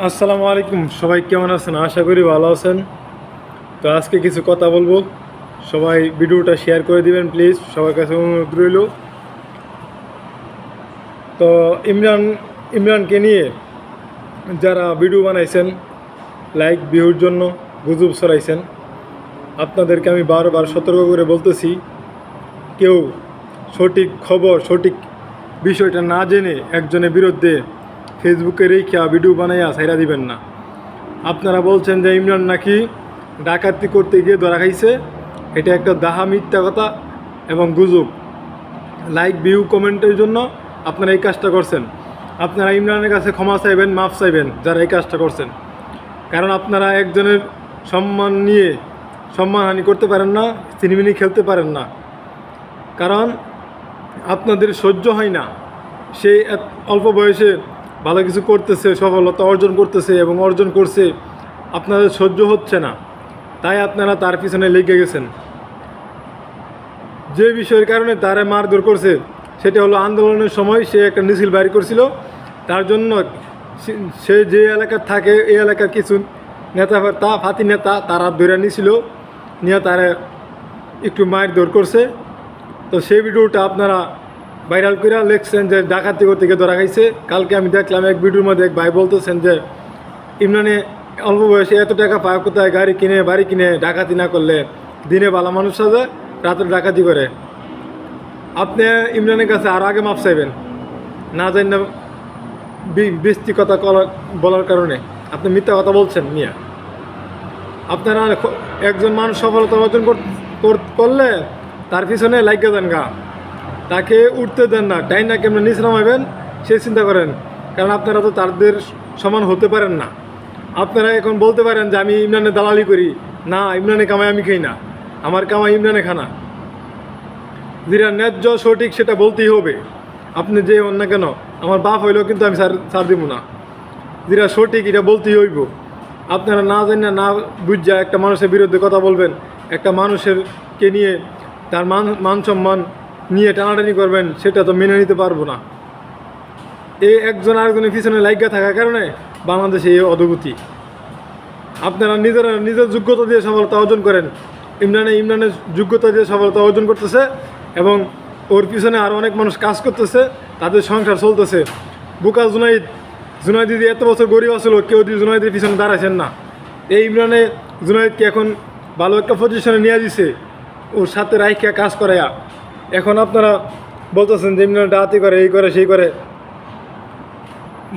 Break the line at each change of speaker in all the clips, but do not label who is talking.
আসসালামু আলাইকুম, সবাই কেমন আছেন? আশা করি ভালো আছেন। তো আজকে কিছু কথা বলবো, সবাই ভিডিওটা শেয়ার করে দিবেন প্লিজ, সবার কাছে অনুরোধ রইল। তো ইমরানকে নিয়ে যারা ভিডিও বানাইছেন লাইক ভিউর জন্য, গুজব ছড়াইছেন, আপনাদেরকে আমি বারবার সতর্ক করে বলতেছি, কেউ সঠিক খবর, সঠিক বিষয়টা না জেনে একজনের বিরুদ্ধে ফেসবুকে রেখে ভিডিও বানাইয়া ছাইরা দিবেন না। আপনারা বলছেন যে ইমরান নাকি ডাকাতি করতে গিয়ে ধরা খাইছে, এটা একটা দাহা মিথ্যা কথা এবং গুজব। লাইক ভিউ কমেন্টের জন্য আপনারা এই কাজটা করছেন। আপনারা ইমরানের কাছে ক্ষমা চাইবেন, মাফ চাইবেন যারা এই কাজটা করছেন, কারণ আপনারা একজনের সম্মান নিয়ে সম্মানহানি করতে পারেন না, চিনিমিনি খেলতে পারেন না, কারণ আপনাদের সহ্য হয় না। সে অল্প বয়সে ভালো কিছু করতেছে, সফলতা অর্জন করতেছে এবং অর্জন করছে, আপনাদের সহ্য হচ্ছে না, তাই আপনারা তার পিছনে লেগে গেছেন। যে বিষয়ের কারণে তারা মারধর করছে সেটা হলো আন্দোলনের সময় সে একটা মিছিল বাইর করছিল, তার জন্য সে যে এলাকার থাকে এই এলাকার কিছু নেতা ফাতি নেতা তারা ধরে নিয়েছিল, নিয়ে তারা একটু মারধর করছে। তো সেই ভিডিওটা আপনারা ভাইরাল করে লিখছেন যে ডাকাতি থেকে ধরা খাইছে। কালকে আমি দেখলাম এক ভিডিওর মধ্যে এক ভাই বলতেছেন যে ইমরানে অল্প বয়সে এত টাকা পায় কোথায়, গাড়ি কিনে বাড়ি কিনে ডাকাতি না করলে, দিনে ভালো মানুষ সাজে রাতে ডাকাতি করে। আপনি ইমরানের কাছে আরও আগে মাপ চাইবেন, না জানি না বেস্তি কথা বলার কারণে আপনি মিথ্যা কথা বলছেন মিয়া। আপনারা একজন মানুষ সফলতা অর্জন করলে তার পিছনে লাগিয়ে দেন গা, তাকে উঠতে দেন না, টাইম না কেমন নিচ নামাইবেন সে চিন্তা করেন, কারণ আপনারা তো তাদের সমান হতে পারেন না। আপনারা এখন বলতে পারেন যে আমি ইমরানের দালালি করি, না, ইমরানে কামাই আমি খাই না, আমার কামাই ইমরানে খানা। যেটা ন্যায্য সঠিক সেটা বলতেই হবে, আপনি যে হন না কেন, আমার বাপ হইলেও কিন্তু আমি ছাড় দিব না। যেটা সঠিক এটা বলতেই হইব। আপনারা না জানি না বুঝা একটা মানুষের বিরুদ্ধে কথা বলবেন, একটা মানুষেরকে নিয়ে তার মান সম্মান নিয়ে টানাটানি করবেন, সেটা তো মেনে নিতে পারবো না। এই একজন আরেকজনের পিছনে লাইগা থাকার কারণে বাংলাদেশে এই অধোগতি। আপনারা নিজের যোগ্যতা দিয়ে সফলতা অর্জন করেন। ইমরানের যোগ্যতা দিয়ে সফলতা অর্জন করতেছে এবং ওর পিছনে আরও অনেক মানুষ কাজ করতেছে, তাদের সংসার চলতেছে। বুকা জুনাইদ দিদি এত বছর গরিব আসলো, কেউ যদি জুনাইদের পিছনে দাঁড়াইছেন না। এই ইমরানে জুনাইদকে এখন ভালো একটা পজিশনে নিয়ে দিছে, ওর সাথে রাইখা কাজ করাইয়া। এখন আপনারা বলতেছেন যে ইমরান ডাকাতি করে, এই করে সেই করে।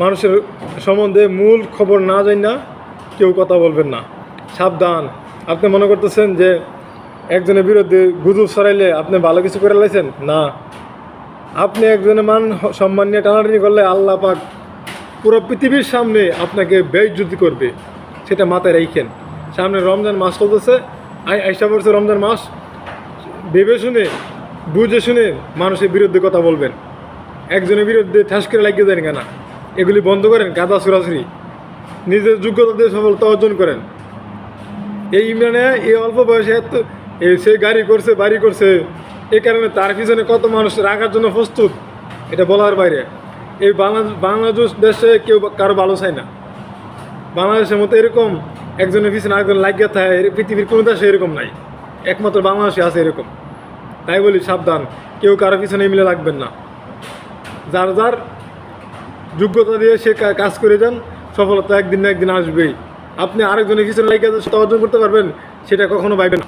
মানুষের সম্বন্ধে মূল খবর না জানি না কেউ কথা বলবেন না, সাবধান। আপনি মনে করতেছেন যে একজনের বিরুদ্ধে গুজব ছড়াইলে আপনি ভালো কিছু করে লাইছেন না। আপনি একজনের মান সম্মান নিয়ে টানাটানি করলে আল্লাহ পাক পুরো পৃথিবীর সামনে আপনাকে বেইজ্জতি করবে, সেটা মাথায় রাখেন। সামনে রমজান মাস চলতেছে, আইসা পড়ছে রমজান মাস, ভেবে শুনে বুঝে শুনে মানুষের বিরুদ্ধে কথা বলবেন। একজনের বিরুদ্ধে ঠাস করে লাগিয়ে দেন কেনা, এগুলি বন্ধ করেন। কাদা সরাসরি নিজের যোগ্যতা দিয়ে সফলতা অর্জন করেন। এই ইমরানে এই অল্প বয়সে এত সে গাড়ি করছে, বাড়ি করছে, এই কারণে তার পিছনে কত মানুষ রাখার জন্য প্রস্তুত, এটা বলার বাইরে। এই বাংলাদেশ দেশে কেউ কারো ভালো চায় না। বাংলাদেশের মতো এরকম একজনের পিছনে আরেকজন লাগিয়ে থাকে পৃথিবীর কোনো দেশে এরকম নাই, একমাত্র বাংলাদেশে আছে এরকম। তাই বলি সাবধান, কেউ কারো পিছনে মিলে লাগবেন না। যার যার যোগ্যতা দিয়ে সে কাজ করে যান, সফলতা একদিন না একদিন আসবেই। আপনি আরেকজনের পিছনে লাগিয়ে অর্জন করতে পারবেন, সেটা কখনো ভাইবেন না।